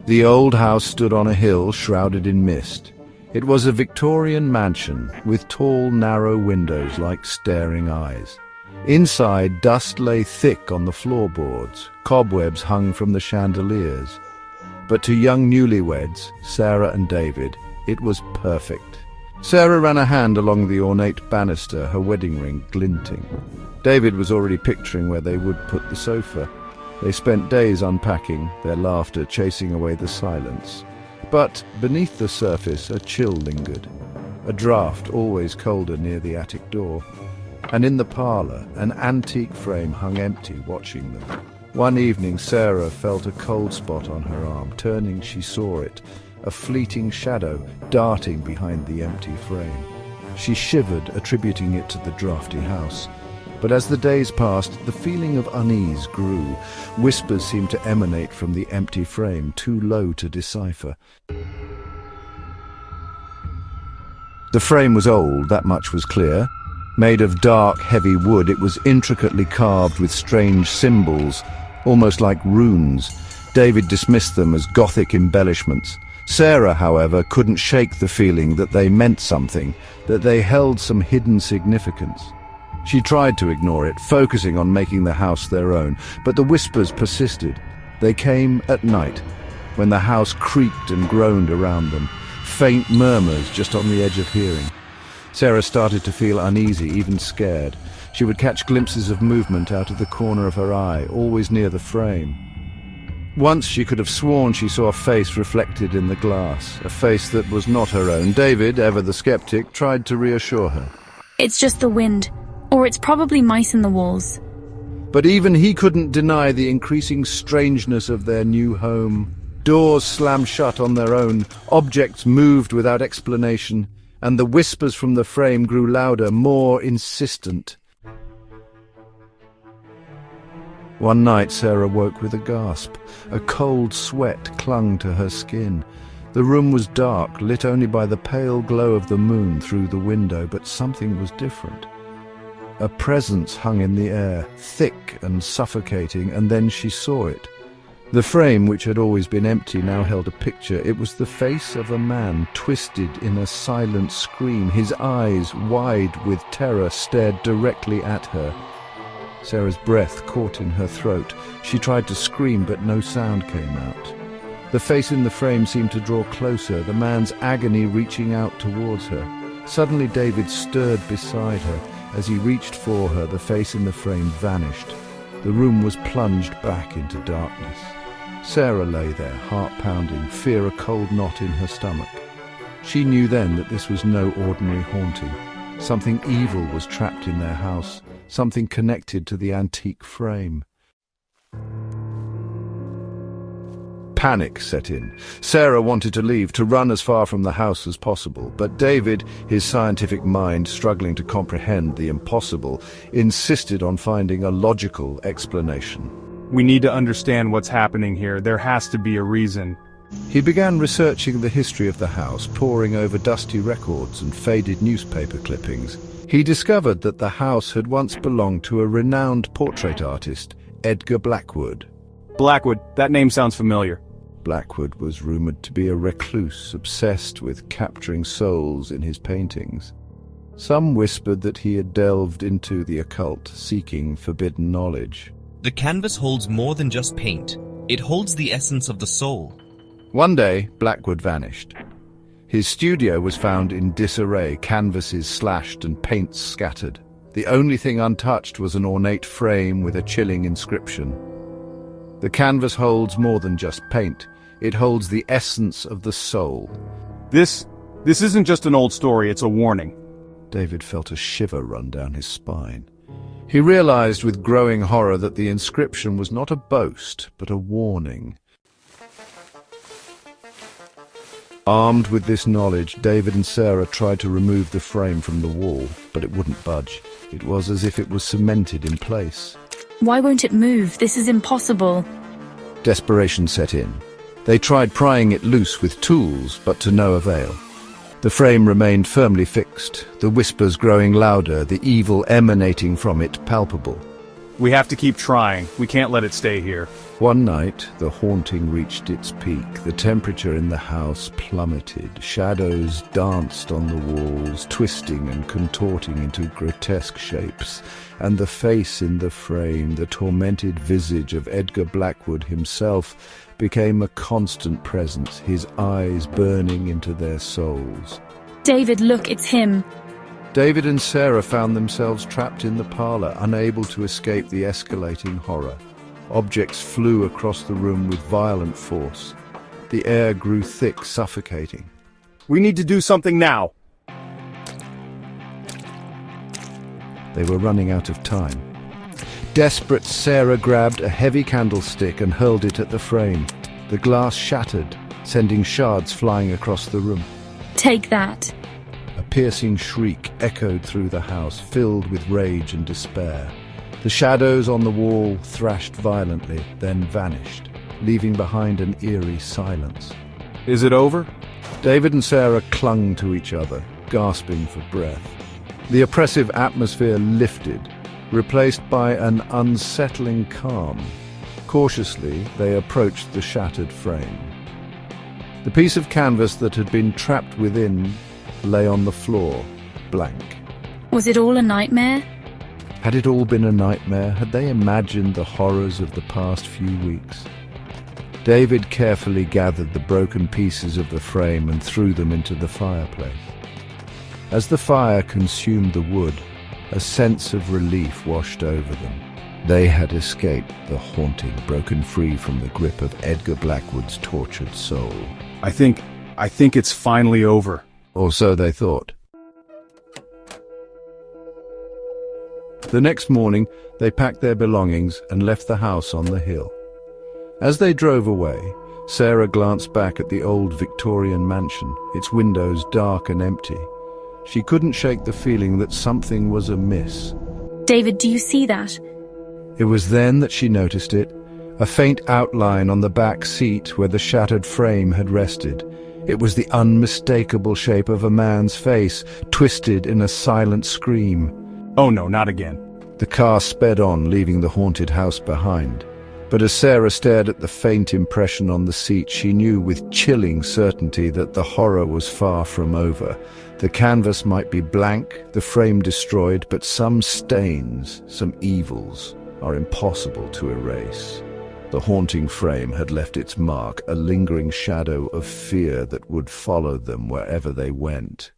The old house stood on a hill shrouded in mist. It was a Victorian mansion with tall, narrow windows like staring eyes. Inside, dust lay thick on the floorboards, cobwebs hung from the chandeliers. But to young newlyweds, Sarah and David, it was perfect. Sarah ran a hand along the ornate banister, her wedding ring glinting. David was already picturing where they would put the sofa. They spent days unpacking, their laughter chasing away the silence. But beneath the surface, a chill lingered, a draught always colder near the attic door. And in the parlour, an antique frame hung empty, watching them. One evening, Sarah felt a cold spot on her arm. Turning, she saw it, a fleeting shadow darting behind the empty frame. She shivered, attributing it to the draughty house. But as the days passed, the feeling of unease grew. Whispers seemed to emanate from the empty frame, too low to decipher. The frame was old, that much was clear. Made of dark, heavy wood, it was intricately carved with strange symbols, almost like runes. David dismissed them as Gothic embellishments. Sarah, however, couldn't shake the feeling that they meant something, that they held some hidden significance. She tried to ignore it, focusing on making the house their own, but the whispers persisted. They came at night, when the house creaked and groaned around them, faint murmurs just on the edge of hearing. Sarah started to feel uneasy, even scared. She would catch glimpses of movement out of the corner of her eye, always near the frame. Once she could have sworn she saw a face reflected in the glass, a face that was not her own. David, ever the skeptic, tried to reassure her. It's just the wind. Or it's probably mice in the walls. But even he couldn't deny the increasing strangeness of their new home. Doors slammed shut on their own, objects moved without explanation, and the whispers from the frame grew louder, more insistent. One night Sarah woke with a gasp. A cold sweat clung to her skin. The room was dark, lit only by the pale glow of the moon through the window, but something was different. A presence hung in the air, thick and suffocating, and then she saw it. The frame, which had always been empty, now held a picture. It was the face of a man, twisted in a silent scream. His eyes, wide with terror, stared directly at her. Sarah's breath caught in her throat. She tried to scream, but no sound came out. The face in the frame seemed to draw closer, the man's agony reaching out towards her. Suddenly David stirred beside her. As he reached for her, the face in the frame vanished. The room was plunged back into darkness. Sarah lay there, heart pounding, fear a cold knot in her stomach. She knew then that this was no ordinary haunting. Something evil was trapped in their house, something connected to the antique frame. Panic set in. Sarah wanted to leave, to run as far from the house as possible, but David, his scientific mind struggling to comprehend the impossible, insisted on finding a logical explanation. We need to understand what's happening here. There has to be a reason. He began researching the history of the house, poring over dusty records and faded newspaper clippings. He discovered that the house had once belonged to a renowned portrait artist, Edgar Blackwood. Blackwood, that name sounds familiar. Blackwood was rumored to be a recluse, obsessed with capturing souls in his paintings. Some whispered that he had delved into the occult, seeking forbidden knowledge. The canvas holds more than just paint. It holds the essence of the soul. One day, Blackwood vanished. His studio was found in disarray, canvases slashed and paints scattered. The only thing untouched was an ornate frame with a chilling inscription. The canvas holds more than just paint. It holds the essence of the soul. This isn't just an old story, it's a warning. David felt a shiver run down his spine. He realized with growing horror that the inscription was not a boast, but a warning. Armed with this knowledge, David and Sarah tried to remove the frame from the wall, but it wouldn't budge. It was as if it was cemented in place. Why won't it move? This is impossible. Desperation set in. They tried prying it loose with tools, but to no avail. The frame remained firmly fixed, the whispers growing louder, the evil emanating from it palpable. We have to keep trying. We can't let it stay here. One night, the haunting reached its peak. The temperature in the house plummeted. Shadows danced on the walls, twisting and contorting into grotesque shapes. And the face in the frame, the tormented visage of Edgar Blackwood himself, became a constant presence, his eyes burning into their souls. David, look, it's him. David and Sarah found themselves trapped in the parlor, unable to escape the escalating horror. Objects flew across the room with violent force. The air grew thick, suffocating. We need to do something now. They were running out of time. Desperate, Sarah grabbed a heavy candlestick and hurled it at the frame. The glass shattered, sending shards flying across the room. Take that. A piercing shriek echoed through the house, filled with rage and despair. The shadows on the wall thrashed violently, then vanished, leaving behind an eerie silence. Is it over? David and Sarah clung to each other, gasping for breath. The oppressive atmosphere lifted, replaced by an unsettling calm. Cautiously, they approached the shattered frame. The piece of canvas that had been trapped within lay on the floor, blank. Was it all a nightmare? Had it all been a nightmare? Had they imagined the horrors of the past few weeks? David carefully gathered the broken pieces of the frame and threw them into the fireplace. As the fire consumed the wood, a sense of relief washed over them. They had escaped the haunting, broken free from the grip of Edgar Blackwood's tortured soul. I think it's finally over. Or so they thought. The next morning, they packed their belongings and left the house on the hill. As they drove away, Sarah glanced back at the old Victorian mansion, its windows dark and empty. She couldn't shake the feeling that something was amiss. David, do you see that? It was then that she noticed it, a faint outline on the back seat where the shattered frame had rested. It was the unmistakable shape of a man's face, twisted in a silent scream. Oh no, not again. The car sped on, leaving the haunted house behind. But as Sarah stared at the faint impression on the seat, she knew with chilling certainty that the horror was far from over. The canvas might be blank, the frame destroyed, but some stains, some evils, are impossible to erase. The haunting frame had left its mark, a lingering shadow of fear that would follow them wherever they went.